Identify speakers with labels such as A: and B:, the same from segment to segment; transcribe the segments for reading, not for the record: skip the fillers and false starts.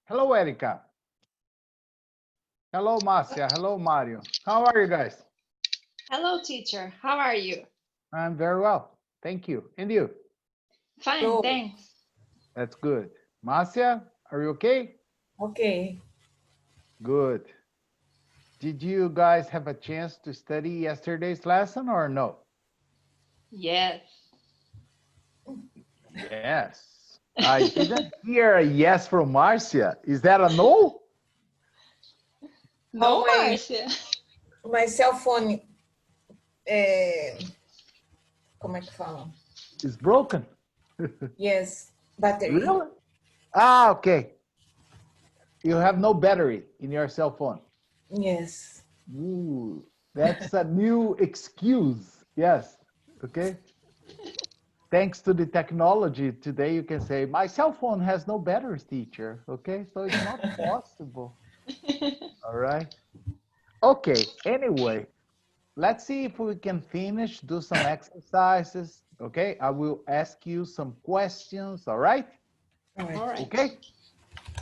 A: Hello, Erica. Hello, Marcia. Hello, Mario. How are you guys?
B: Hello, teacher. How are you?
A: I'm very well. Thank you. And you?
B: Fine,
C: Good.
B: thanks.
A: That's good. Marcia, are you okay?
C: Okay.
A: Good. Did you guys have a chance to study yesterday's lesson or no?
B: Yes.
A: Yes. I didn't hear a yes from Marcia. Is that a no?
B: No,
C: Oh,
B: Marcia.
C: my cell phone, como é que fala?
A: It's broken.
C: Yes, battery.
A: Really? Ah, okay. You have no battery in your cell phone.
C: Yes.
A: Ooh, that's a new excuse. Yes. Okay. Thanks to the technology today, you can say, my cell phone has no batteries, teacher. Okay. So it's not possible. All right. Okay. Anyway, let's see if we can finish, do some exercises. Okay. I will ask you some questions. All right.
C: All right.
B: All right.
A: Okay.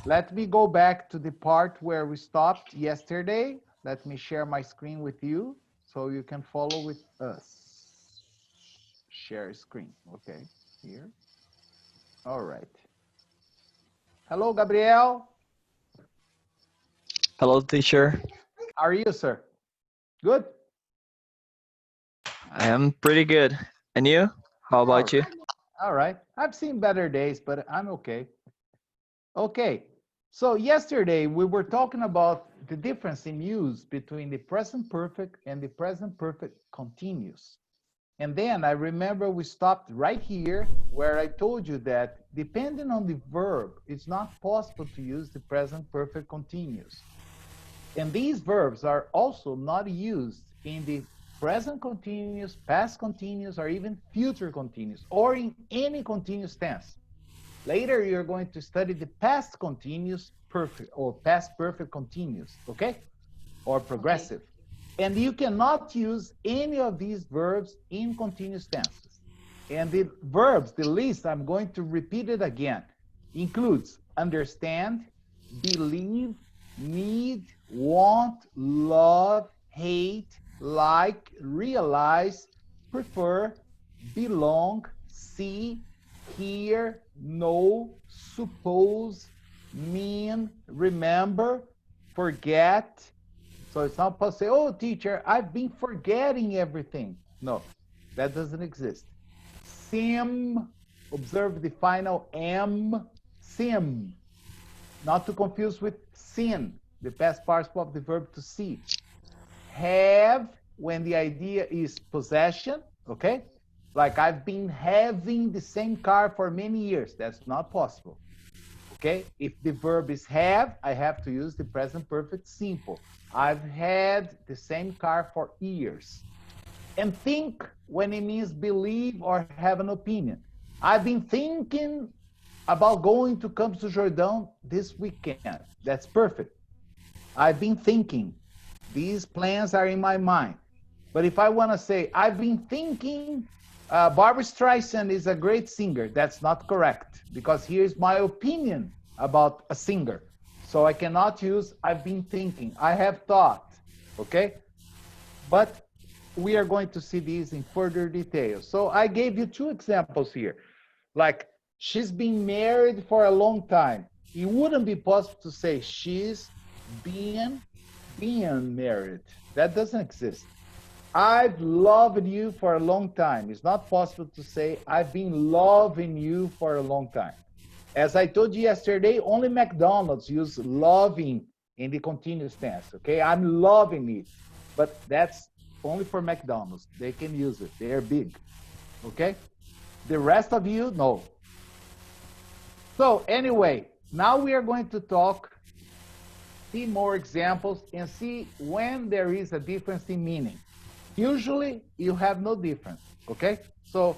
A: Let me go back to the part where we stopped yesterday. Let me share my screen with you so you can follow with us. Share screen. Okay, here. All right. Hello, Gabriel.
D: Hello, teacher.
A: How are you, sir? Good?
D: I am pretty good. And you? How
A: All
D: about
A: right.
D: you?
A: All right. I've seen better days, but I'm okay. Okay. So yesterday we were talking about the difference in use between the present perfect and the present perfect continuous. And then I remember we stopped right here where I told you that depending on the verb, it's not possible to use the present perfect continuous. And these verbs are also not used in the present continuous, past continuous, or even future continuous, or in any continuous tense. Later, you're going to study the past continuous perfect or past perfect continuous, okay? Or
B: Okay.
A: progressive. And you cannot use any of these verbs in continuous tenses. And the verbs, the list, I'm going to repeat it again, includes understand, believe, need, want, love, hate, like, realize, prefer, belong, see, hear, know, suppose, mean, remember, forget. So it's not possible to say, oh, teacher, I've been forgetting everything. No, that doesn't exist. Sim, observe the final M, sim, not to confuse with sin, the past participle of the verb to see. Have, when the idea is possession, okay? Like I've been having the same car for many years. That's not possible. Okay? If the verb is have, I have to use the present perfect simple. I've had the same car for years. And think when it means believe or have an opinion. I've been thinking about going to Campos do Jordão this weekend. That's perfect. I've been thinking. These plans are in my mind. But if I want to say, I've been thinking Barbara Streisand is a great singer, that's not correct because here's my opinion about a singer. So I cannot use I've been thinking. I have thought, okay? But we are going to see these in further detail. So I gave you two examples here. Like, she's been married for a long time. It wouldn't be possible to say she's been married. That doesn't exist. I've loved you for a long time. It's not possible to say I've been loving you for a long time. As I told you yesterday, only McDonald's use loving in the continuous tense, okay? I'm loving it, but that's only for McDonald's. They can use it. They're big, okay? The rest of you, no. So anyway, now we are going to talk, see more examples, and see when there is a difference in meaning. Usually, you have no difference, okay? So,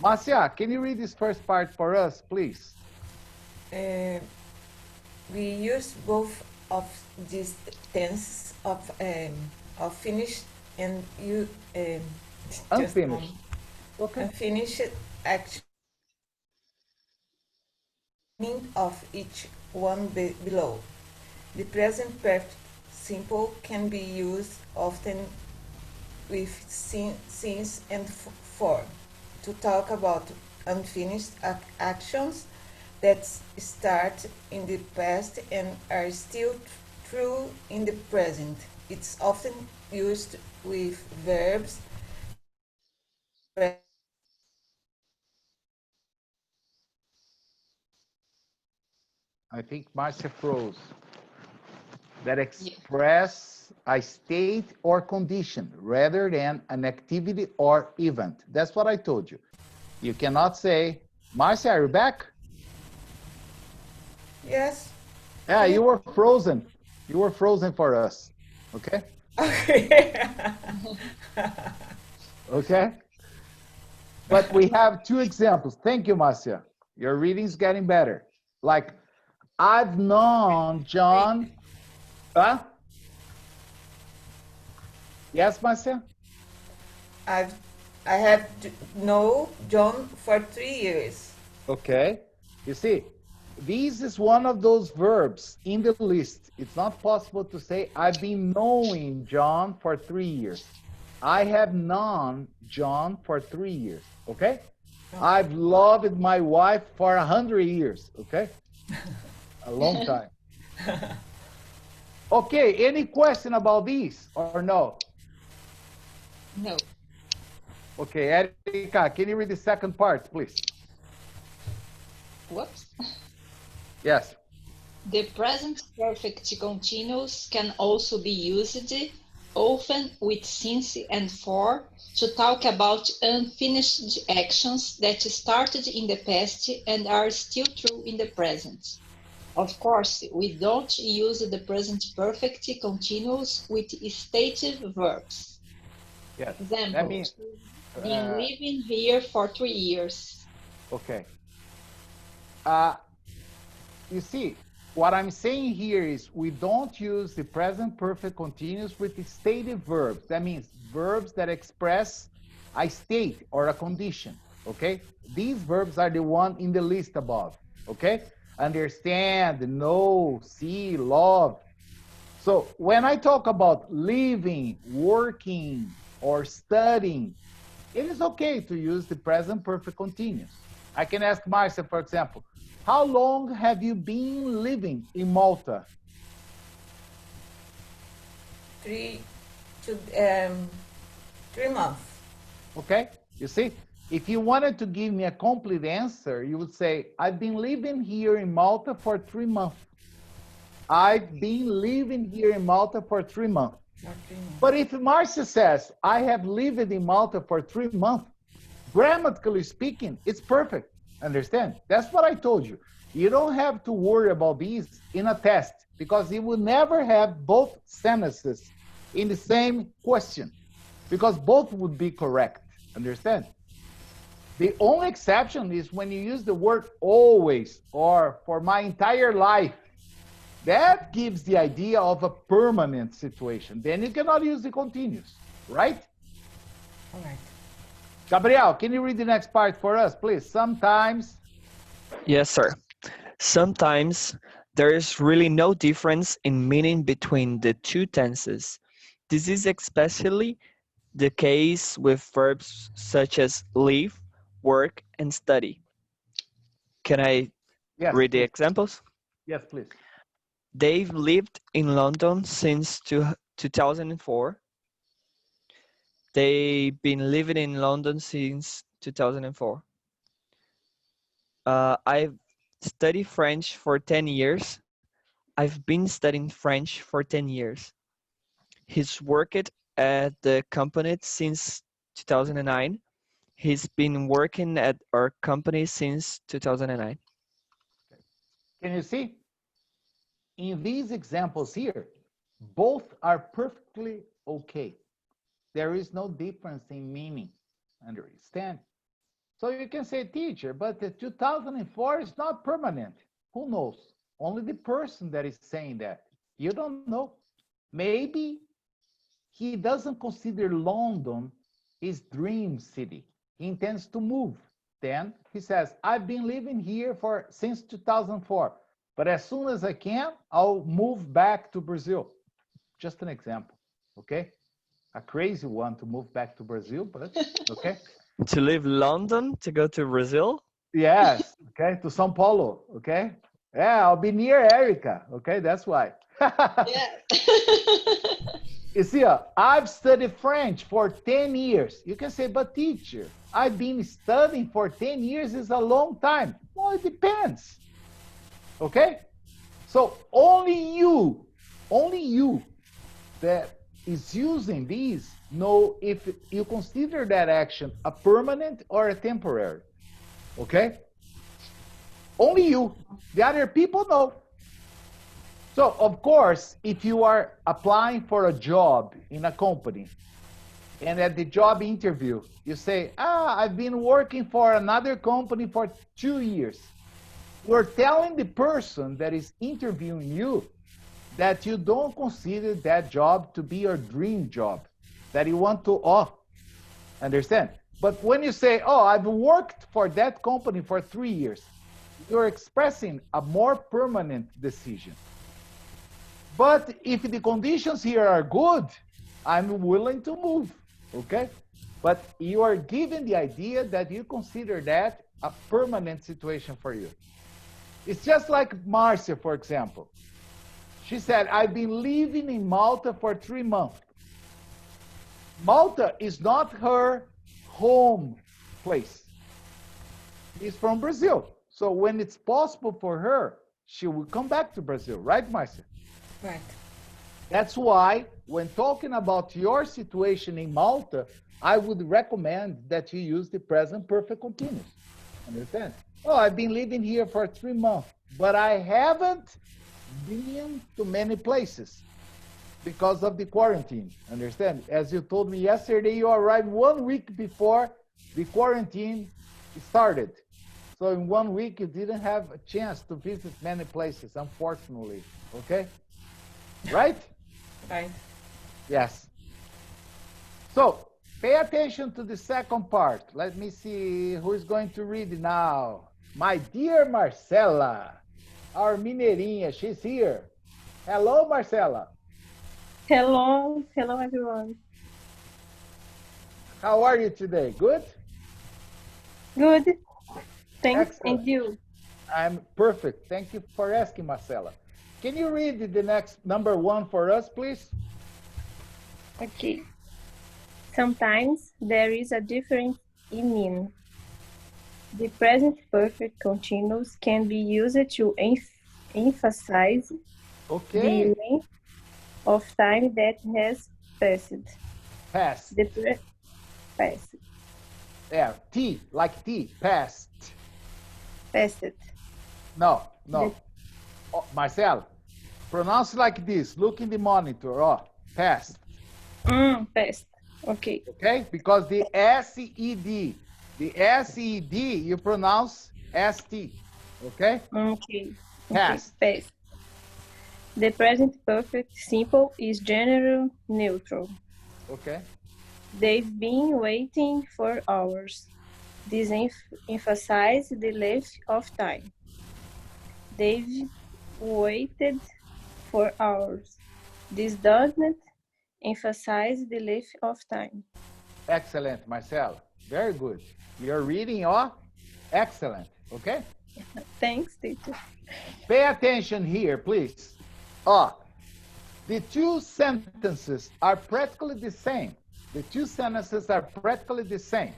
A: Marcia, can you read this first part for us, please?
C: We use both of these tenses of finished and you
A: Unfinished. Okay.
C: unfinished action of each one below. The present perfect simple can be used often with since and for to talk about unfinished actions that start in the past and are still true in the present. It's often used with verbs.
A: I think Marcia froze. That express a state or condition rather than an activity or event. That's what I told you. You cannot say, Marcia, are you back?
C: Yes.
A: Yeah, you were frozen. You were frozen for us. Okay?
C: Okay.
A: Okay? But we have two examples. Thank you, Marcia. Your reading's getting better. Like, I've known John. Huh? Yes, Marcia?
C: I have known John for 3 years.
A: Okay. You see, this is one of those verbs in the list. It's not possible to say, I've been knowing John for 3 years. I have known John for 3 years. Okay? I've loved my wife for 100 years. Okay? A long time. Okay, any question about these or no?
B: No.
A: Okay, Erika, can you read the second part, please?
B: Whoops.
A: Yes.
B: The present perfect continuous can also be used, often with since and for, to talk about unfinished actions that started in the past and are still true in the present. Of course, we don't use the present perfect continuous with stative verbs.
A: Yes.
B: Example,
A: That means,
B: been living here for 3 years.
A: okay. You see, what I'm saying here is we don't use the present perfect continuous with the stative verbs. That means verbs that express a state or a condition, okay? These verbs are the one in the list above, okay? Understand, know, see, love. So when I talk about living, working, or studying, it is okay to use the present perfect continuous. I can ask Marcia, for example, how long have you been living in Malta?
C: 3 months.
A: Okay, you see, if you wanted to give me a complete answer, you would say, I've been living here in Malta for 3 months. I've been living here in Malta for 3 months. But if Marcia says, I have lived in Malta for 3 months, grammatically speaking, it's perfect. Understand? That's what I told you. You don't have to worry about these in a test because you will never have both sentences in the same question because both would be correct. Understand? The only exception is when you use the word always or for my entire life. That gives the idea of a permanent situation. Then you cannot use the continuous, right?
C: All right.
A: Gabriel, can you read the next part for us, please? Sometimes.
D: Yes, sir. Sometimes there is really no difference in meaning between the two tenses. This is especially the case with verbs such as live, work, and study. Can I
A: Yes,
D: read the
A: please.
D: examples?
A: Yes, please.
D: They've lived in London since 2004. They've been living in London since 2004. I've studied French for 10 years. I've been studying French for 10 years. He's worked at the company since 2009. He's been working at our company since 2009.
A: Can you see? In these examples here, both are perfectly okay. There is no difference in meaning. Understand? So you can say, teacher, but the 2004 is not permanent. Who knows? Only the person that is saying that. You don't know. Maybe he doesn't consider London his dream city. He intends to move. Then he says, I've been living here since 2004, but as soon as I can, I'll move back to Brazil. Just an example, okay? A crazy one to move back to Brazil, but okay.
D: To leave London to go to Brazil?
A: Yes, okay, to São Paulo, okay? Yeah, I'll be near Erica, okay? That's why.
B: Yeah.
A: You see, I've studied French for 10 years. You can say, but teacher, I've been studying for 10 years is a long time. Well, it depends, okay? So only you that is using these know if you consider that action a permanent or a temporary, okay? Only you. The other people know. So, of course, if you are applying for a job in a company and at the job interview, you say, I've been working for another company for 2 years. You're telling the person that is interviewing you that you don't consider that job to be your dream job, that you want to, understand? But when you say, I've worked for that company for 3 years, you're expressing a more permanent decision. But if the conditions here are good, I'm willing to move, okay? But you are given the idea that you consider that a permanent situation for you. It's just like Marcia, for example. She said, I've been living in Malta for 3 months. Malta is not her home place. She's from Brazil. So when it's possible for her, she will come back to Brazil, right, Marcia?
C: Right.
A: That's why when talking about your situation in Malta, I would recommend that you use the present perfect continuous. Understand? I've been living here for 3 months, but I haven't been to many places because of the quarantine. Understand? As you told me yesterday, you arrived 1 week before the quarantine started. So in 1 week, you didn't have a chance to visit many places, unfortunately. Okay? Right?
C: Right.
A: Yes. So pay attention to the second part. Let me see who is going to read now. My dear Marcela, our Mineirinha, she's here. Hello, Marcela.
E: Hello, hello everyone.
A: How are you today? Good?
E: Good. Thanks,
A: Excellent.
E: and you?
A: I'm perfect. Thank you for asking, Marcela. Can you read the next number 1 for us, please?
E: Okay. Sometimes there is a difference in meaning. The present perfect continuous can be used to emphasize
A: Okay.
E: the length of time that has passed.
A: Past.
E: Passed.
A: Yeah, T, like T, past.
E: Passed.
A: No. Marcelo, pronounce like this. Look in the monitor. Past.
E: Passed. Okay.
A: Okay? Because the S-E-D, you pronounce S-T. Okay?
E: Okay.
A: Past.
E: Okay. Passed. The present perfect simple is general neutral.
A: Okay.
E: They've been waiting for hours. This emphasizes the length of time. They've waited for hours. This doesn't emphasize the length of time.
A: Excellent, Marcelo. Very good. You're reading, excellent. Okay?
E: Thanks, teacher.
A: Pay attention here, please. The 2 sentences are practically the same.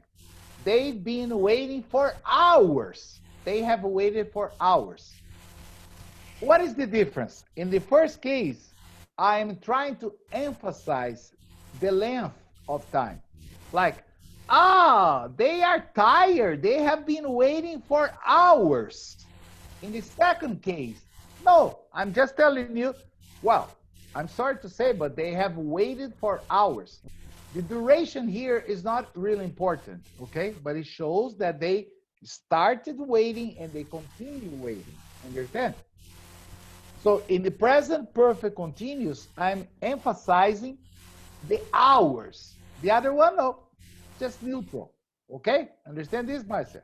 A: They've been waiting for hours. They have waited for hours. What is the difference? In the first case, I'm trying to emphasize the length of time. Like, they are tired. They have been waiting for hours. In the second case, no, I'm just telling you, well, I'm sorry to say, but they have waited for hours. The duration here is not really important, okay? But it shows that they started waiting and they continue waiting. Understand? So in the present perfect continuous, I'm emphasizing the hours. The other one, no, just neutral. Okay? Understand this, Marcia?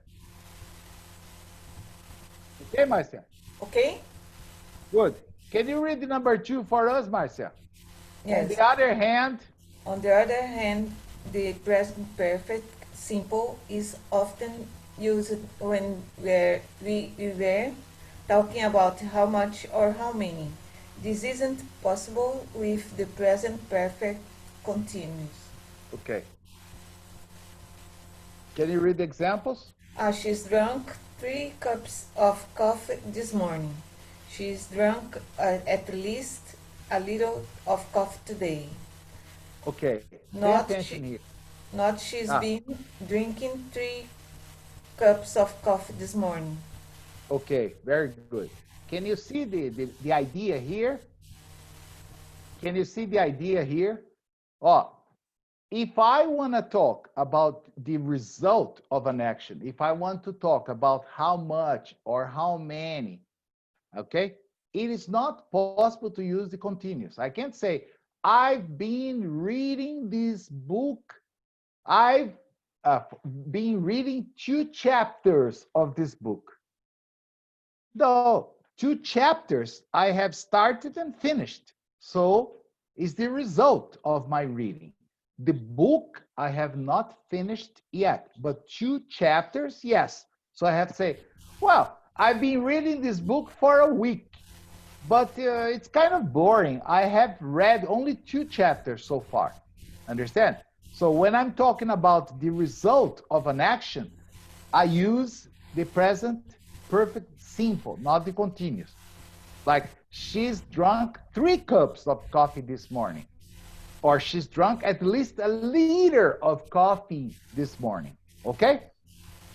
A: Okay, Marcia?
C: Okay?
A: Good. Can you read the number 2 for us, Marcia?
C: Yes.
A: On the other hand,
C: the present perfect simple is often used when we were talking about how much or how many. This isn't possible with the present perfect continuous.
A: okay. Can you read the examples?
C: She's drunk 3 cups of coffee this morning. She's drunk at least a little of coffee today.
A: Okay. Pay
C: Not
A: attention here.
C: Not she's
A: Ah.
C: been drinking 3 cups of coffee this morning.
A: Okay, very good. Can you see the idea here? Can you see the idea here? Oh, if I want to talk about the result of an action, if I want to talk about how much or how many, okay, it is not possible to use the continuous. I can't say, I've been reading this book. I've been reading 2 chapters of this book. No, 2 chapters I have started and finished. So is the result of my reading. The book I have not finished yet, but 2 chapters, yes. So I have to say, well, I've been reading this book for a week, but it's kind of boring. I have read only 2 chapters so far. Understand? So when I'm talking about the result of an action, I use the present perfect simple, not the continuous. Like, she's drunk 3 cups of coffee this morning. Or she's drunk at least a liter of coffee this morning. Okay?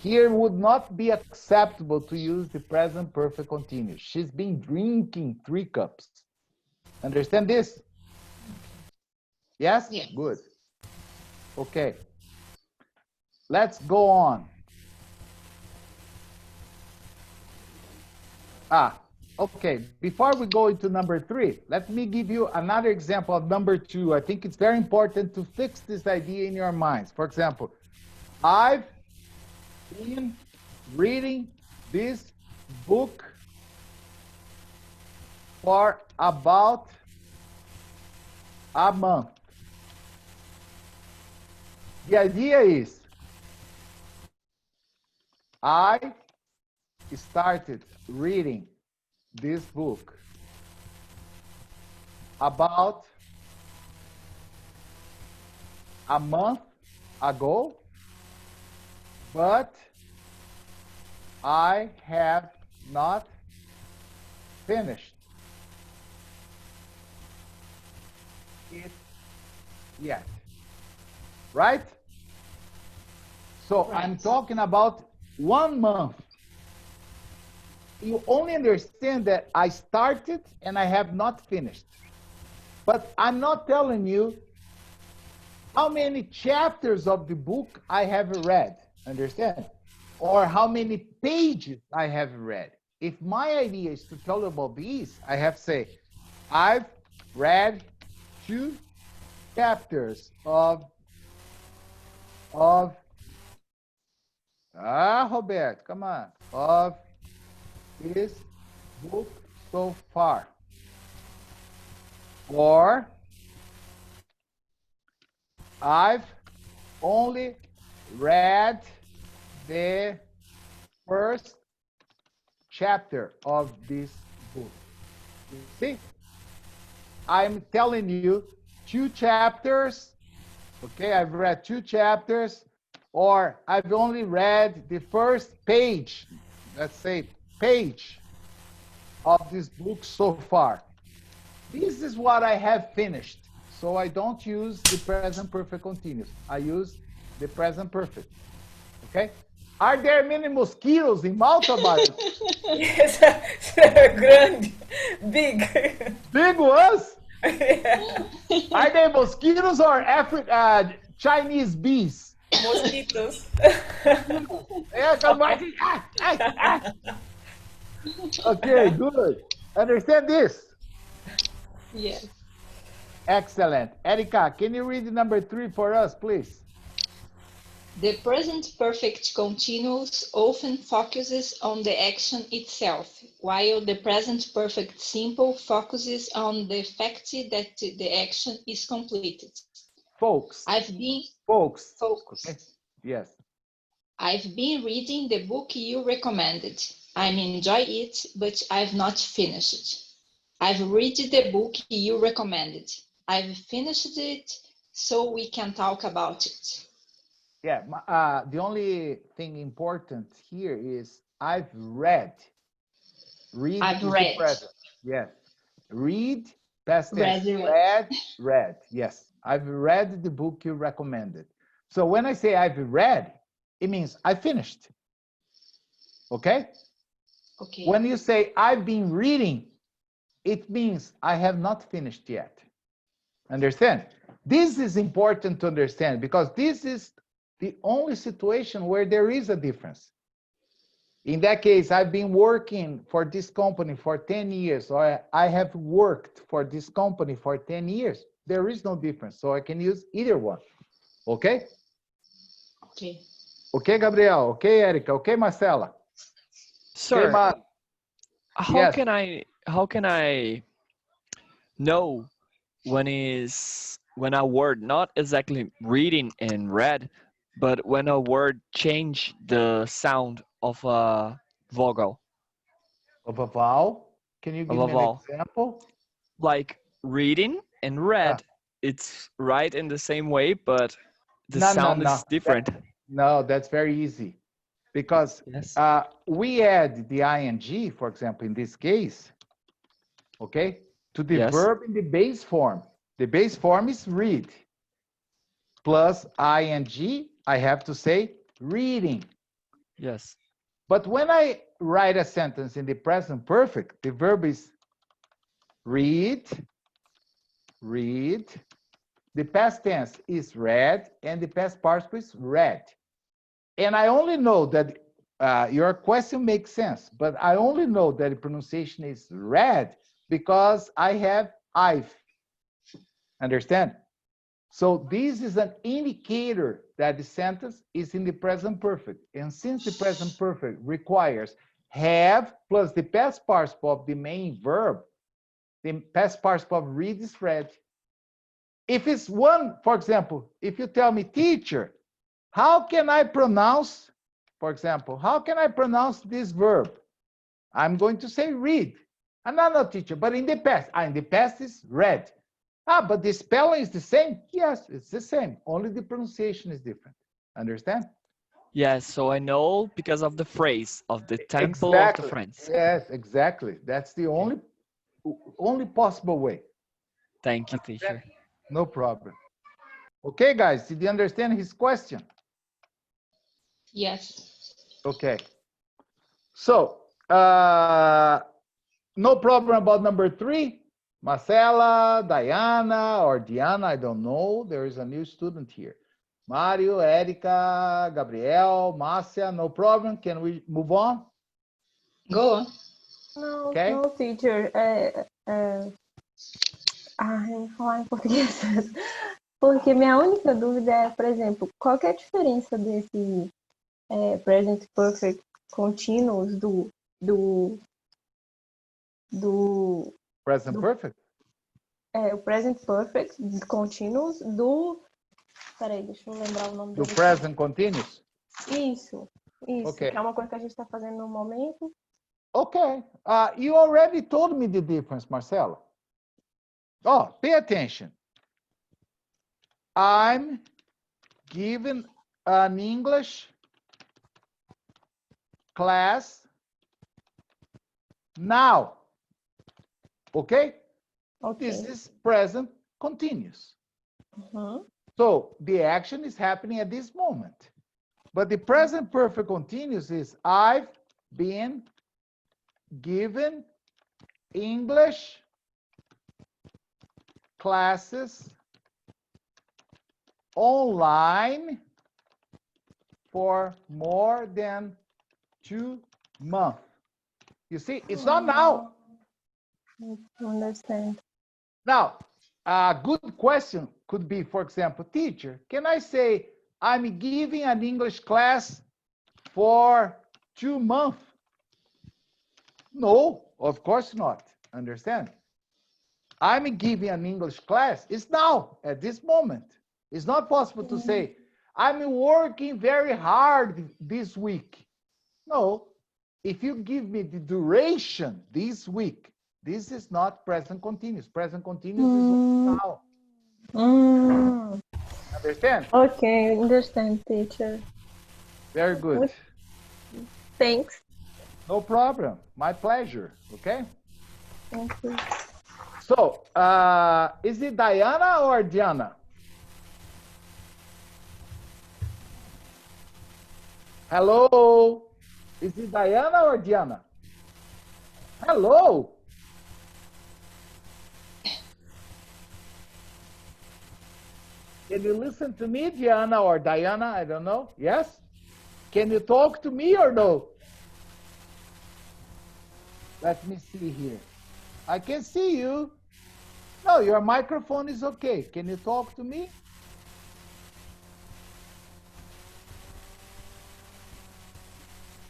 A: Here would not be acceptable to use the present perfect continuous. She's been drinking 3 cups. Understand this? Yes?
B: Yes.
A: Good. Okay. Let's go on. Okay. Before we go into number 3, let me give you another example of number 2. I think it's very important to fix this idea in your minds. For example, I've been reading this book for about a month. The idea is, I started reading this book about a month ago, but I have not finished it yet. Right? So I'm talking about 1 month. You only understand that I started and I have not finished. But I'm not telling you how many chapters of the book I have read, understand? Or how many pages I have read. If my idea is to tell you about these, I have to say, I've read 2 chapters of Roberto, come on, of this book so far. Or I've only read the first chapter of this book. You see? I'm telling you 2 chapters. Okay, I've read 2 chapters, or I've only read the first page, let's say page of this book so far. This is what I have finished. So I don't use the present perfect continuous. I use the present perfect. Okay? Are there many mosquitoes in Malta, Básico?
C: Yes, grande, big.
A: Big ones?
C: Yeah.
A: Are they mosquitoes or Chinese bees?
C: Mosquitoes.
A: Yeah, come on. Okay, good. Understand this?
B: Yes.
A: Excellent. Erica, can you read the number 3 for us, please?
B: The present perfect continuous often focuses on the action itself, while the present perfect simple focuses on the fact that the action is completed.
A: Folks.
B: I've been
A: Folks.
B: focused.
A: Okay. Yes.
B: I've been reading the book you recommended. I enjoy it, but I've not finished it. I've read the book you recommended. I've finished it, so we can talk about it.
A: Yeah. The only thing important here is I've read. Read
B: I've
A: is the
B: read.
A: present. Yes. Read, past tense.
B: Read.
A: Read. Yes. I've read the book you recommended. So when I say I've read, it means I finished. Okay?
B: Okay.
A: When you say I've been reading, it means I have not finished yet. Understand? This is important to understand because this is the only situation where there is a difference. In that case, I've been working for this company for 10 years, or I have worked for this company for 10 years. There is no difference, so I can use either one. Okay?
B: Okay.
A: Okay, Gabriel. Okay, Erica. Okay, Marcela.
D: Sir,
A: Okay, yes.
D: how can I know when a word not exactly reading and read, but when a word change the sound of a vowel,
A: Of a vowel. Can you
D: of
A: give
D: a
A: me an
D: vowel,
A: example?
D: like reading and
A: Ah,
D: read, it's right in the same way, but the
A: no, no,
D: sound
A: no.
D: is different.
A: No, that's very easy. Because
D: Yes.
A: we add the ing, for example, in this case, okay, to the
D: Yes.
A: verb in the base form. The base form is read. Plus ing, I have to say reading.
D: Yes.
A: But when I write a sentence in the present perfect, the verb is read, read. The past tense is read, and the past participle is read. And I only know that your question makes sense, but I only know that the pronunciation is read because I have I've. Understand? So this is an indicator that the sentence is in the present perfect. And since the present perfect requires have plus the past participle of the main verb, the past participle of read is read. If it's one, for example, if you tell me, teacher, how can I pronounce, for example, how can I pronounce this verb? I'm going to say read. I'm not a teacher, but in the past, in the past is read. But the spelling is the same? Yes, it's the same. Only the pronunciation is different. Understand?
D: Yes, so I know because of the phrase of the temple of the
A: Exactly.
D: friends.
A: Yes, exactly. That's the
D: Okay.
A: only possible way.
D: Thank you, teacher.
A: No problem. Okay, guys, did you understand his question?
B: Yes.
A: Okay. So, no problem about number 3. Marcela, Diana, or Diana, I don't know. There is a new student here. Mario, Erica, Gabriel, Marcia, no problem. Can we move on?
B: Go on.
E: Não,
A: Okay.
E: não, teacher. Ai, falar em português. Porque minha única dúvida é, por exemplo, qual que é a diferença desse present perfect continuous do
A: Present perfect?
E: o present perfect continuous do... Peraí, deixa eu lembrar o nome
A: Do
E: dele.
A: present continuous?
E: Isso,
A: Okay.
E: que é uma coisa que a gente está fazendo no momento.
A: Okay. You already told me the difference, Marcela. Oh, pay attention. I'm given an English class now. Okay?
E: Ok.
A: This is present continuous.
E: Uhum.
A: So the action is happening at this moment. But the present perfect continuous is I've been given English classes online for more than 2 months. You see, it's not now.
E: Understand.
A: Now, a good question could be, for example, teacher, can I say I'm giving an English class for 2 months. No, of course not. Understand? I'm giving an English class. It's now, at this moment. It's not possible to say, I'm working very hard this week. No, if you give me the duration this week, this is not present continuous. Present continuous is now. Understand?
E: Okay, understand, teacher.
A: Very good.
E: Thanks.
A: No problem. My pleasure. Okay.
E: Thank you.
A: So, is it Diana or Diana? Hello? Is it Diana or Diana? Hello? Can you listen to me, Diana or Diana? I don't know. Yes? Can you talk to me or no? Let me see here. I can see you. No, your microphone is okay. Can you talk to me?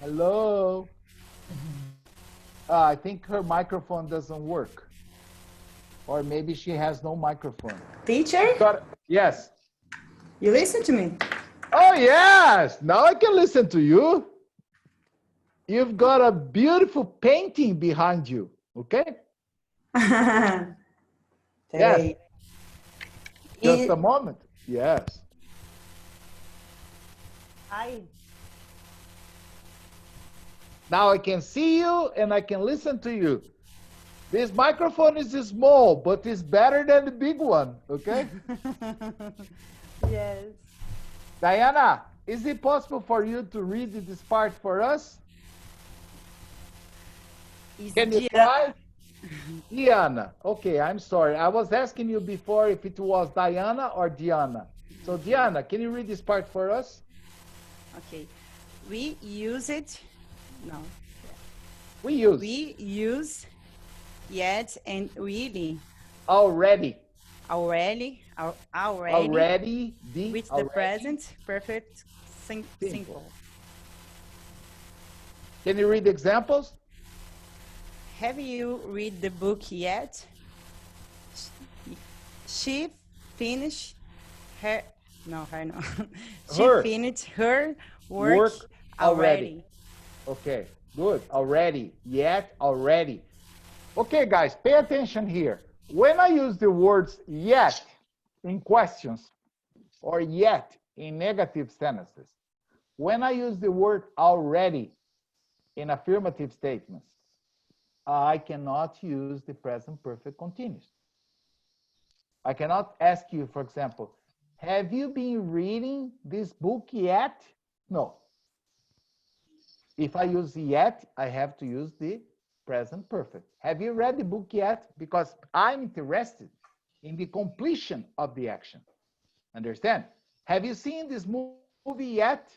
A: Hello? I think her microphone doesn't work. Or maybe she has no microphone.
F: Teacher?
A: Yes.
F: You listen to me?
A: Oh, yes. Now I can listen to you. You've got a beautiful painting behind you. Okay? Yes. Just a moment. Yes.
F: Hi.
A: Now I can see you and I can listen to you. This microphone is small, but it's better than the big one, okay?
F: Yes.
A: Diana, is it possible for you to read this part for us? Can you try? Diana. Okay, I'm sorry. I was asking you before if it was Diana or Diana. So Diana, can you read this part for us?
F: Okay. We use it. No.
A: We use.
F: We use yet and really.
A: Already.
F: Already.
A: Already.
F: With the present perfect simple.
A: Can you read examples?
F: Have you read the book yet? She finished her. No, her no. She finished her work already.
A: Okay, good. Already. Yet, already. Okay, guys, pay attention here. When I use the words yet in questions or yet in negative sentences, when I use the word already in affirmative statements, I cannot use the present perfect continuous. I cannot ask you, for example, have you been reading this book yet? No. If I use yet, I have to use the present perfect. Have you read the book yet? Because I'm interested in the completion of the action. Understand? Have you seen this movie yet?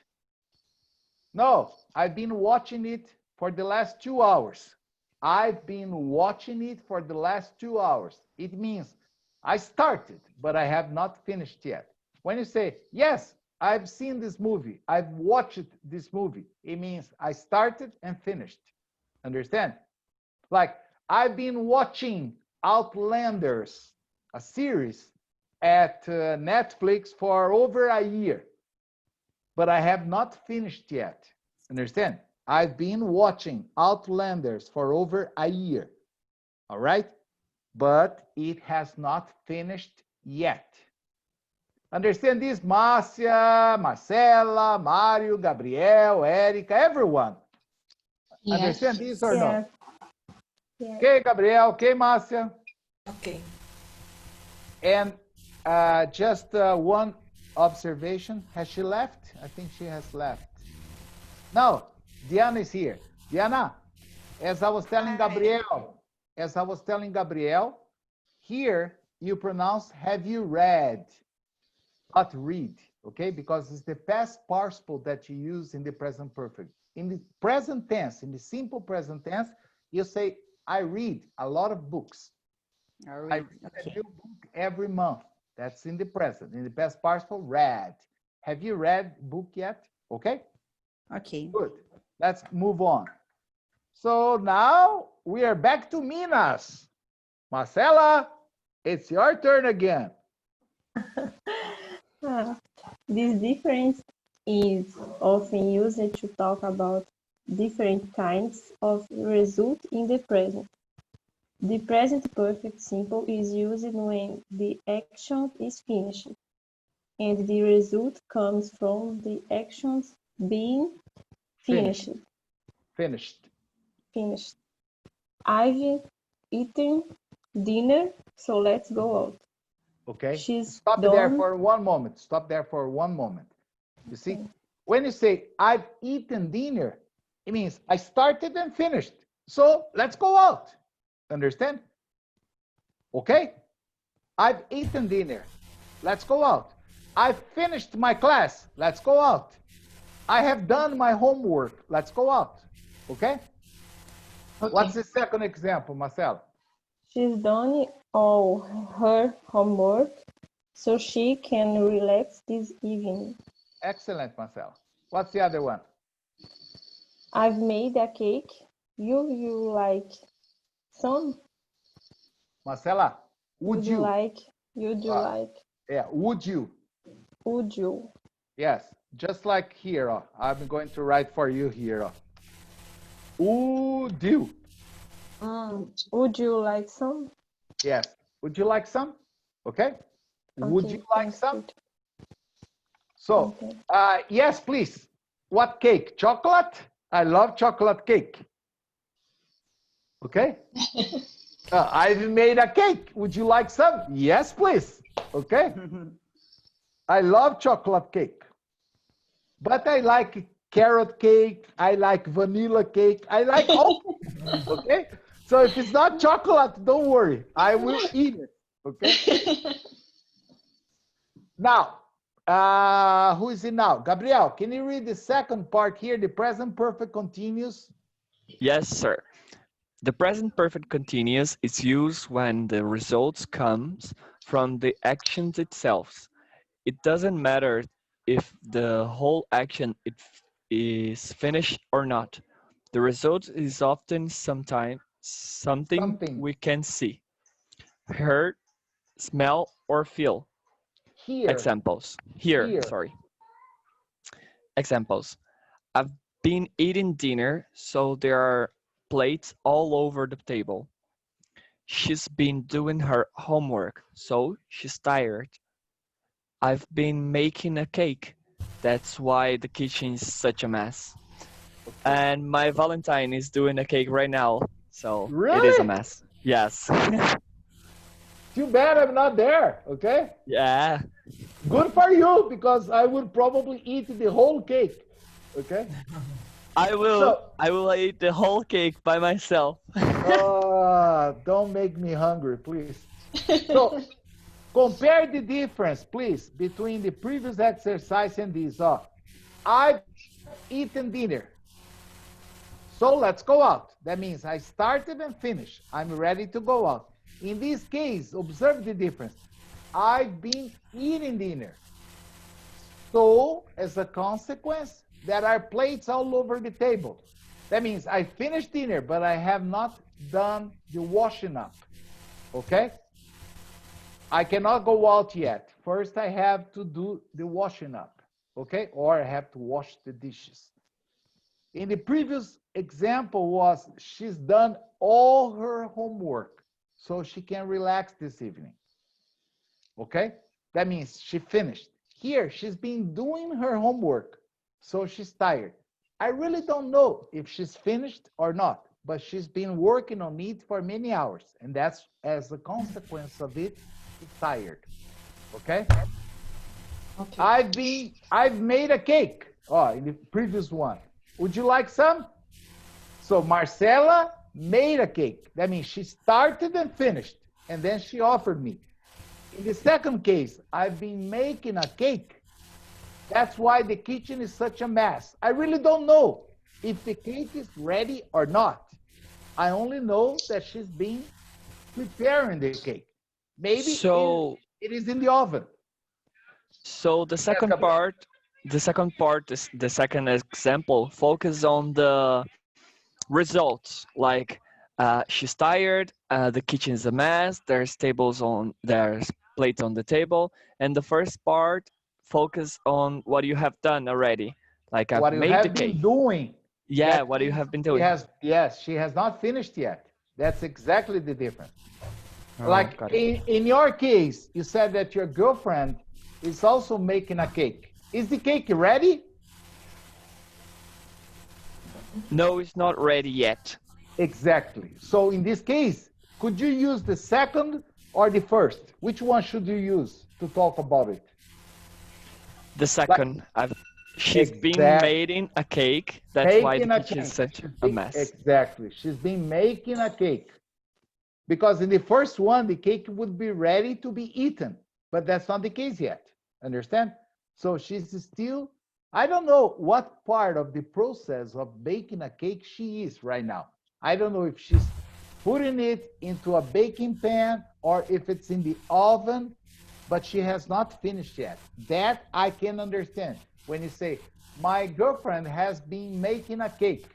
A: No, I've been watching it for the last 2 hours. I've been watching it for the last 2 hours. It means I started, but I have not finished yet. When you say, yes, I've seen this movie, I've watched this movie, it means I started and finished. Understand? Like, I've been watching Outlanders, a series at Netflix for over a year, but I have not finished yet. Understand? I've been watching Outlanders for over a year. All right? But it has not finished yet. Understand this? Márcia, Marcela, Mário, Gabriel, Érica, everyone. Yes. Understand this or no? Yes. Okay, Gabriel. Okay, Márcia.
C: Okay.
A: And just one observation. Has she left? I think she has left. No, Diana is here. Diana, as I was telling Gabriel, here you pronounce have you read, not read, okay? Because it's the past participle that you use in the present perfect. In the present tense, in the simple present tense, you say, I read a lot of books. I read a new book every month. That's in the present. In the past participle, read. Have you read book yet? Okay.
F: Okay.
A: Good. Let's move on. So now we are back to Minas. Marcela, it's your turn again.
E: This difference is often used to talk about different kinds of result in the present. The present perfect simple is used when the action is finished, and the result comes from the actions being finished. Finished. I've eaten dinner, so let's go out.
A: Okay.
E: She's
A: Stop
E: done.
A: there for one moment. Stop there for one moment. You see, when you say I've eaten dinner, it means I started and finished. So let's go out. Understand? Okay? I've eaten dinner. Let's go out. I've finished my class. Let's go out. I have done my homework. Let's go out. Okay? What's the second example, Marcelo?
E: She's done all her homework, so she can relax this evening.
A: Excellent, Marcelo. What's the other one?
E: I've made a cake. You like some?
A: Marcela, would you?
E: Like?
A: Yeah, would you?
E: Would you?
A: Yes, just like here. I'm going to write for you here. Would you?
E: Would you like some?
A: Yes. Would you like some? Okay. Would you like some? So, yes, please. What cake? Chocolate? I love chocolate cake. Okay. I've made a cake. Would you like some? Yes, please. Okay. I love chocolate cake. But I like carrot cake. I like vanilla cake. I like all. Okay. So if it's not chocolate, don't worry. I will eat it. Okay. Now, who is it now? Gabriel, can you read the second part here, the present perfect continuous?
D: Yes, sir. The present perfect continuous is used when the results comes from the actions itself. It doesn't matter if the whole action is finished or not. The result is often something we can see, hear, smell, or feel. Examples. Sorry. Examples. I've been eating dinner, so there are plates all over the table. She's been doing her homework, so she's tired. I've been making a cake. That's why the kitchen is such a mess. And my Valentine is doing a cake right now, so it is a mess. Yes.
A: Too bad I'm not there, okay?
D: Yeah.
A: Good for you, because I would probably eat the whole cake, okay?
D: I will eat the whole cake by myself.
A: Don't make me hungry, please. So, compare the difference, please, between the previous exercise and this. I've eaten dinner. So let's go out. That means I started and finished. I'm ready to go out. In this case, observe the difference. I've been eating dinner. So, as a consequence, there are plates all over the table. That means I finished dinner, but I have not done the washing up. Okay? I cannot go out yet. First, I have to do the washing up. Okay? Or I have to wash the dishes. In the previous example was she's done all her homework, so she can relax this evening. Okay? That means she finished. Here, she's been doing her homework, so she's tired. I really don't know if she's finished or not, but she's been working on it for many hours, and that's as a consequence of it, she's tired. Okay? I've made a cake. In the previous one. Would you like some? So Marcela made a cake. That means she started and finished, and then she offered me. In the second case, I've been making a cake. That's why the kitchen is such a mess. I really don't know if the cake is ready or not. I only know that she's been preparing the cake. Maybe it is in the oven.
D: So the second part the second part, is the second example, focus on the results. Like she's tired, the kitchen is a mess, there's plates on the table. And the first part, focus on what you have done already. Like I've
A: What you
D: made the
A: have
D: cake.
A: been doing.
D: Yeah,
A: That
D: what you
A: means
D: have been
A: she
D: doing.
A: has, yes, she has not finished yet. That's exactly the difference.
D: Oh,
A: Like
D: got it.
A: in your case, you said that your girlfriend is also making a cake. Is the cake ready?
D: No, it's not ready yet.
A: Exactly. So in this case, could you use the second or the first? Which one should you use to talk about it?
D: The
A: Like
D: second, she's been
A: exact
D: making a cake. That's why the
A: making a
D: kitchen is
A: cake.
D: such a mess.
A: Exactly. She's been making a cake. Because in the first one, the cake would be ready to be eaten, but that's not the case yet. Understand? So she's still, I don't know what part of the process of baking a cake she is right now. I don't know if she's putting it into a baking pan or if it's in the oven, but she has not finished yet. That I can understand. When you say, my girlfriend has been making a cake,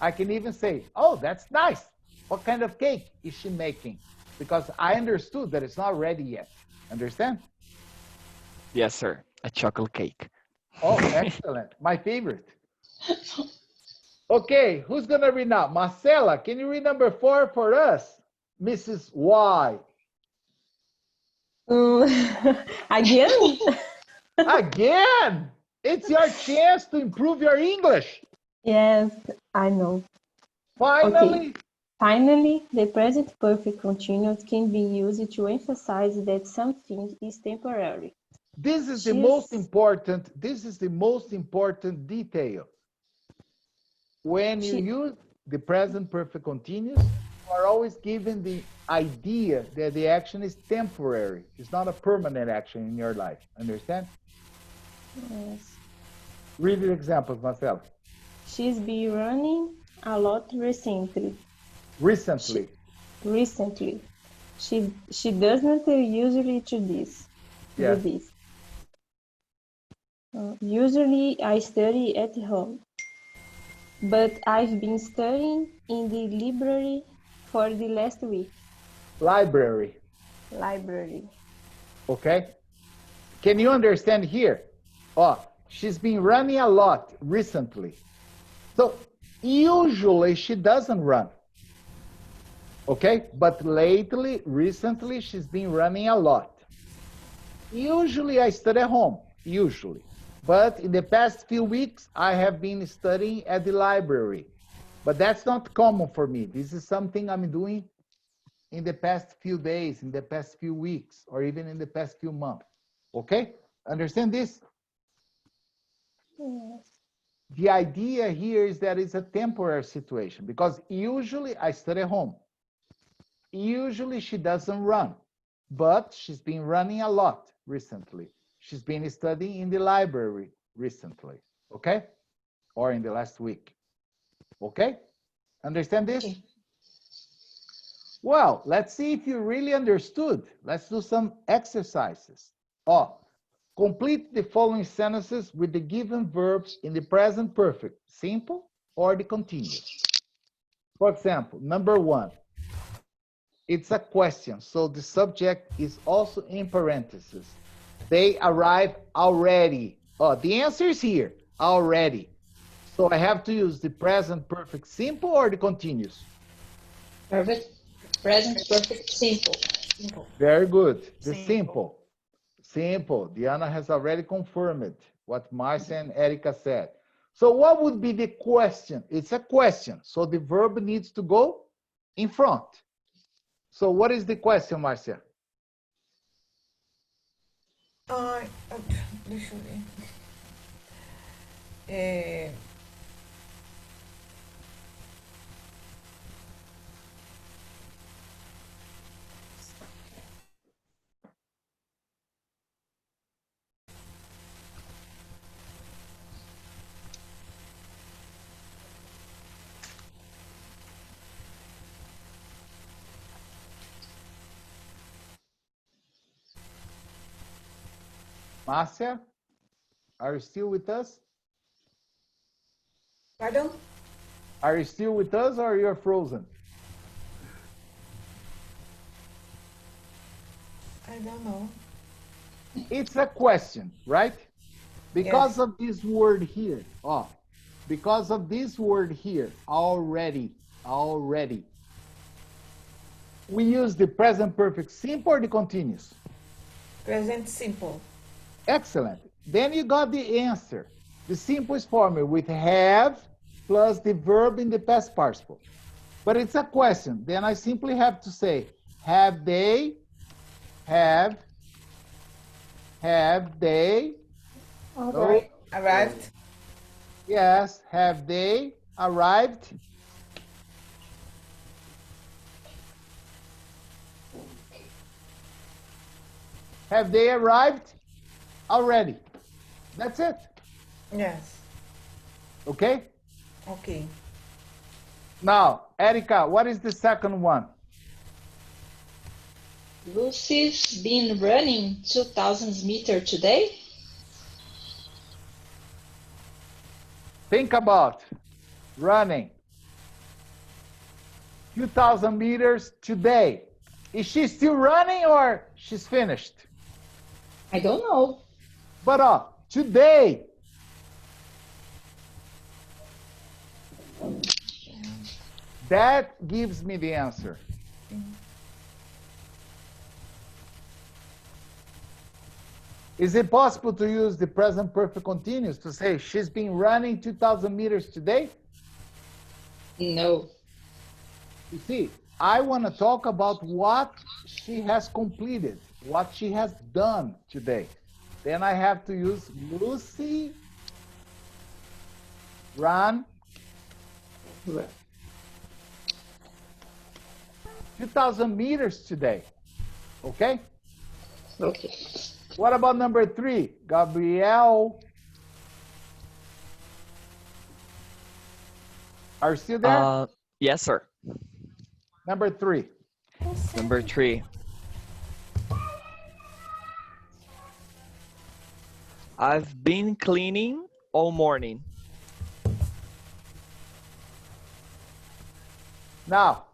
A: I can even say, oh, that's nice. What kind of cake is she making? Because I understood that it's not ready yet. Understand?
D: Yes, sir. A chocolate cake.
A: Oh, excellent. My favorite. Okay, who's going to read now? Marcela, can you read number 4 for us? Mrs. Y.
E: Again?
A: Again! It's your chance to improve your English.
E: Yes, I know.
A: Finally.
E: Okay. Finally, the present perfect continuous can be used to emphasize that something is temporary.
A: This is the most important detail. When you use the present perfect continuous, you are always given the idea that the action is temporary. It's not a permanent action in your life. Understand?
E: Yes.
A: Read the examples, Marcelo.
E: She's been running a lot recently.
A: Recently.
E: She doesn't usually do this.
A: Yes.
E: Usually I study at home, but I've been studying in the library for the last week.
A: Library. Okay. Can you understand here? Oh, she's been running a lot recently. So usually she doesn't run. Okay, but recently, she's been running a lot. Usually I study at home, usually. But in the past few weeks, I have been studying at the library. But that's not common for me. This is something I'm doing in the past few days, in the past few weeks, or even in the past few months. Okay? Understand this?
E: Yes.
A: The idea here is that it's a temporary situation because usually I study at home. Usually she doesn't run, but she's been running a lot recently. She's been studying in the library recently, okay? Or in the last week, okay? Understand this?
B: Okay.
A: Well, let's see if you really understood. Let's do some exercises. Oh, complete the following sentences with the given verbs in the present perfect, simple or the continuous. For example, number 1. It's a question, so the subject is also in parentheses. They arrive already. Oh, the answer is here, already. So I have to use the present perfect simple or the continuous?
B: Present perfect simple.
A: Very good. The simple. Simple. Diana has already confirmed what Marcia and Erica said. So what would be the question? It's a question, so the verb needs to go in front. So what is the question, Marcia?
C: Deixa eu ver.
A: Márcia? Are you still with us?
C: Pardon?
A: Are you still with us or you're frozen?
C: I don't know.
A: It's a question, right? Because
C: Yes.
A: of this word here. Oh, because of this word here, already. We use the present perfect simple or the continuous?
C: Present simple.
A: Excellent. Then you got the answer. The simplest form with have plus the verb in the past participle. But it's a question. Then I simply have to say, have they
C: Arrived.
A: Yes, have they arrived? Have they arrived already? That's it.
C: Yes.
A: Okay?
C: Okay.
A: Now, Erica, what is the second one?
B: Lucy's been running 2,000 meters today.
A: Think about running 2,000 meters today. Is she still running or she's finished?
B: I don't know.
A: But today. That gives me the answer. Is it possible to use the present perfect continuous to say she's been running 2,000 meters today?
B: No.
A: You see, I want to talk about what she has completed, what she has done today. Then I have to use Lucy ran 2,000 meters today. Okay?
B: Okay.
A: What about number 3? Gabrielle. Are you still there?
D: Yes, sir.
A: Number 3.
D: Number 3. I've been cleaning all morning.
A: Now,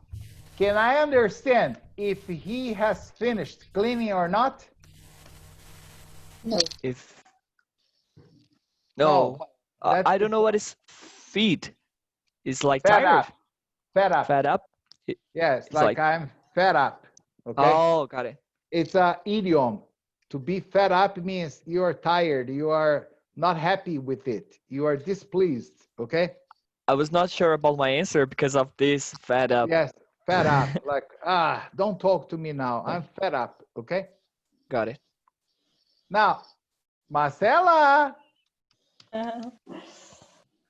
A: can I understand if he has finished cleaning or not?
B: No.
D: No. I don't know what is feed. It's like tired.
A: Fed up.
D: Fed up?
A: Yes, like I'm fed up. Okay.
D: Oh, got it.
A: It's an idiom. To be fed up means you are tired. You are not happy with it. You are displeased. Okay.
D: I was not sure about my answer because of this fed up.
A: Yes, fed up. Like, don't talk to me now. I'm fed up. Okay.
D: Got it.
A: Now, Marcela.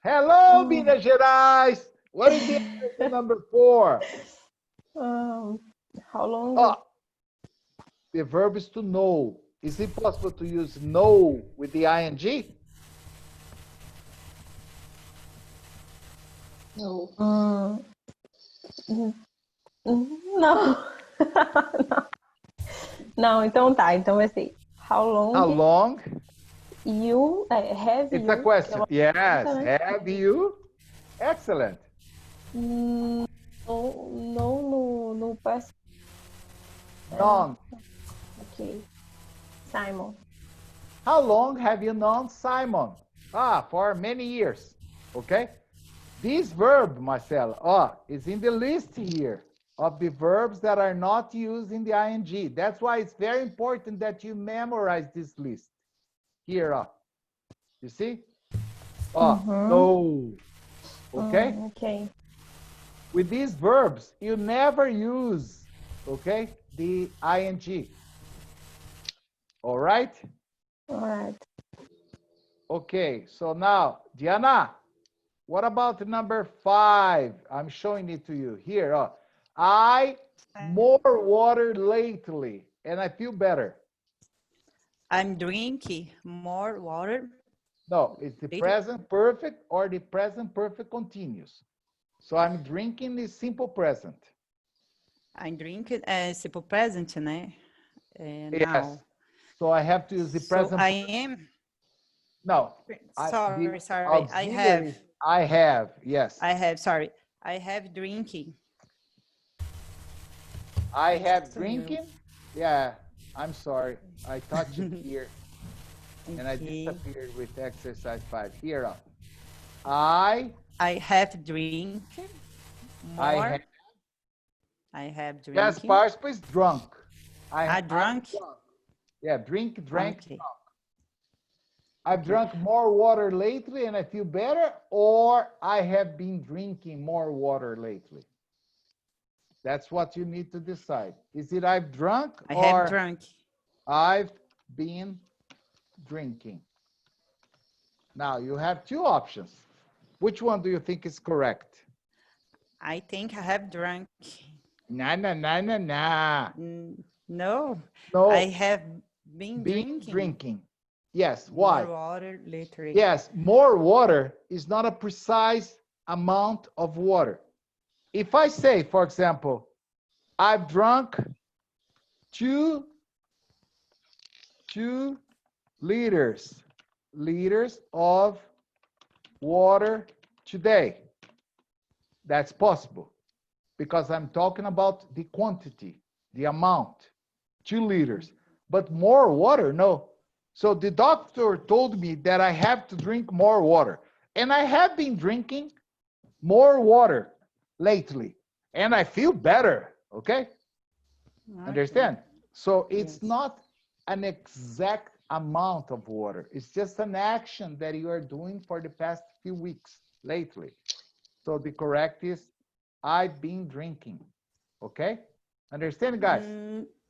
A: Hello, Minas Gerais. What is the answer to number 4?
E: How long?
A: The verb is to know. Is it possible to use know with the ing?
B: No.
E: Não. Não, então tá. Então vai ser how long?
A: How long?
E: You have
A: It's
E: you?
A: a question. Yes. Have you? Excellent.
E: No, no past.
A: None.
E: Okay. Simon.
A: How long have you known Simon? For many years. Okay. This verb, Marcelo, is in the list here of the verbs that are not used in the ing. That's why it's very important that you memorize this list. Here, you see? No. Okay?
E: Okay.
A: With these verbs, you never use, okay, the ing. All right?
E: All right.
A: Okay, so now, Diana, what about number 5? I'm showing it to you here. I more water lately, and I feel better.
F: I'm drinking more water.
A: No, it's the present perfect or the present perfect continuous. So I'm drinking the simple present.
F: I'm drinking simple present, né?
A: Yes. So I have to use the present.
F: So I am.
A: No.
F: Sorry.
A: Auxiliary, I have, yes.
F: Sorry. I have drinking.
A: I have drinking? Yeah, I'm sorry. I touched it here.
F: Okay.
A: And I disappeared with exercise 5. Here, I
F: have drink. More. I have drinking.
A: Yes, participle is drunk.
F: Drunk?
A: Drunk. Yeah, drank,
F: Okay.
A: drunk. I've drunk more water lately and I feel better, or I have been drinking more water lately. That's what you need to decide. Is it I've drunk
F: I
A: or
F: have drunk.
A: I've been drinking? Now, you have two options. Which one do you think is correct?
F: I think I have drunk.
A: Nah.
F: No.
A: No.
F: I have been drinking.
A: Yes, why?
F: More water lately.
A: Yes, more water is not a precise amount of water. If I say, for example, I've drunk 2 liters of water today, that's possible because I'm talking about the quantity, the amount, 2 liters. But more water, no. So the doctor told me that I have to drink more water. And I have been drinking more water lately. And I feel better, okay? Understand? So it's not an exact amount of water. It's just an action that you are doing for the past few weeks lately. So the correct is, I've been drinking, okay? Understand, guys?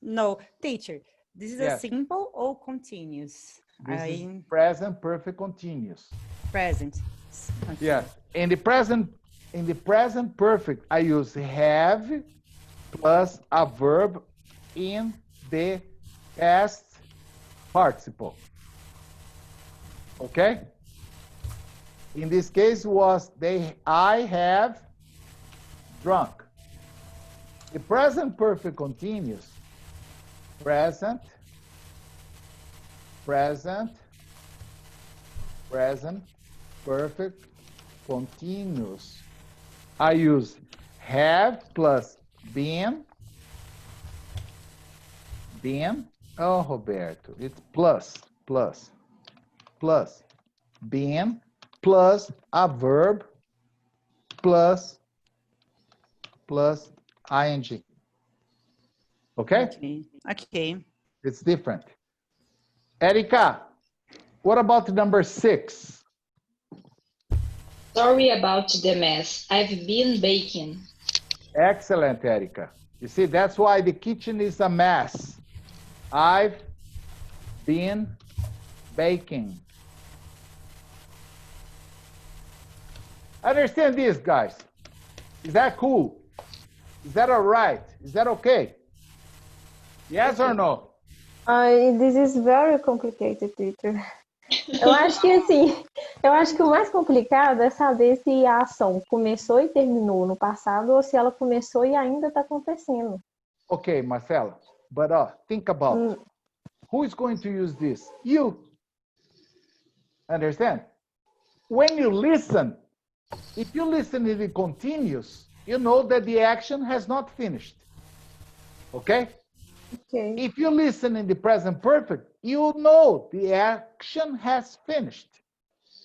F: No, teacher. This is
A: Yes.
F: a simple or continuous?
A: This is present perfect continuous.
F: Present. Okay.
A: Yes. In the present perfect, I use have plus a verb in the past participle. Okay? In this case was I have drunk. The present perfect continuous. Present perfect continuous. I use have plus been. Oh, Roberto, it's plus. Been plus a verb plus ing. Okay?
F: Okay.
A: It's different. Erika, what about number 6?
B: Sorry about the mess. I've been baking.
A: Excellent, Erika. You see, that's why the kitchen is a mess. I've been baking. Understand this, guys. Is that cool? Is that all right? Is that okay? Yes or no?
E: This is very complicated, teacher. Eu acho que assim, o mais complicado é saber se a ação começou e terminou no passado ou se ela começou e ainda está acontecendo.
A: Okay, Marcela, but think about who is going to use this? You. Understand? When you listen, if you listen in the continuous, you know that the action has not finished. Okay?
E: Okay.
A: If you listen in the present perfect, you know the action has finished.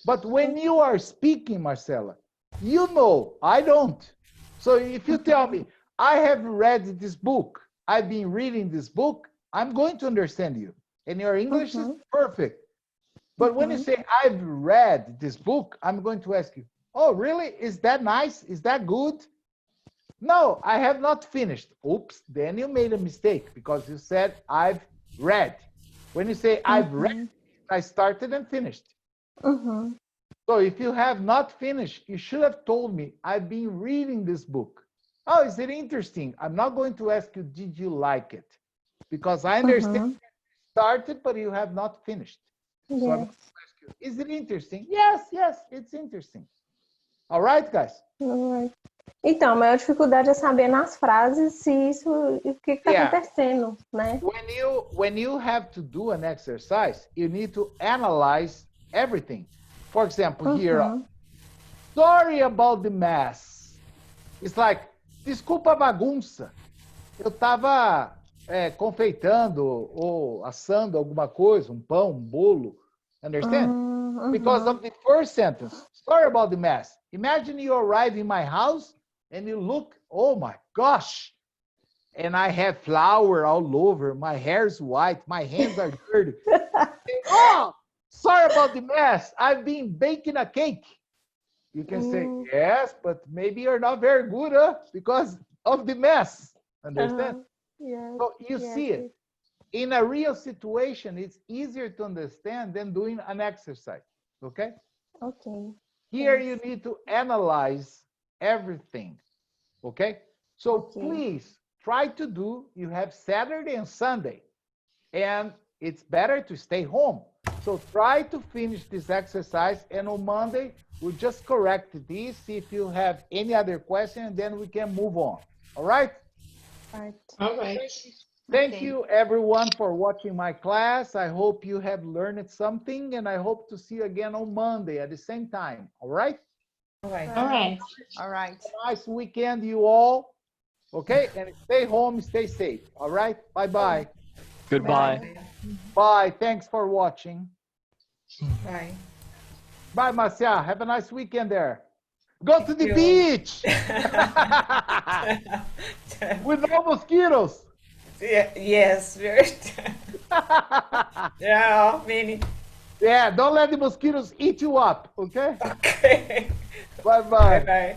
A: But when you are speaking, Marcela, you know, I don't. So if you tell me, I have read this book, I've been reading this book, I'm going to understand you. And your English is perfect. But when you say, I've read this book, I'm going to ask you, oh, really? Is that nice? Is that good? No, I have not finished. Oops, then you made a mistake because you said, I've read. When you say, I've read, I started and finished. So if you have not finished, you should have told me, I've been reading this book. Oh, is it interesting? I'm not going to ask you, did you like it? Because I understand you started, but you have not finished.
E: Yes.
A: So I'm going to ask you, is it interesting? Yes, it's interesting. All right, guys?
E: All right. Então, a maior dificuldade é saber nas frases se isso, o que está acontecendo, né?
A: When you have to do an exercise, you need to analyze everything. For example, here, sorry about the mess. It's like, desculpa a bagunça. Eu estava confeitando ou assando alguma coisa, um pão, um bolo. Understand? Because of the first sentence. Sorry about the mess. Imagine you arrive in my house and you look, oh my gosh, and I have flour all over. My hair's white. My hands are dirty. Oh, sorry about the mess. I've been baking a cake. You can say, yes, but maybe you're not very good, because of the mess. Understand?
E: Yes.
A: So you see it. In a real situation, it's easier to understand than doing an exercise. Okay?
E: Okay.
A: Here you need to analyze everything. Okay? So please try to do, you have Saturday and Sunday, and it's better to stay home. So try to finish this exercise, and on Monday, we'll just correct this, see if you have any other question, and then we can move on. All right?
E: Right.
B: All right.
A: Thank you, everyone, for watching my class. I hope you have learned something, and I hope to see you again on Monday at the same time. All right?
C: All right.
B: All right.
F: All right.
A: Nice weekend, you all. Okay? And stay home, stay safe. All right? Bye-bye.
D: Goodbye.
A: Bye. Thanks for watching.
C: Bye.
A: Bye, Marcia. Have a nice weekend there. Go to the beach with no mosquitoes.
C: Yeah, yes, very. Yeah, many.
A: Yeah, don't let the mosquitoes eat you up, okay?
C: Okay.
A: Bye-bye.
C: Bye-bye.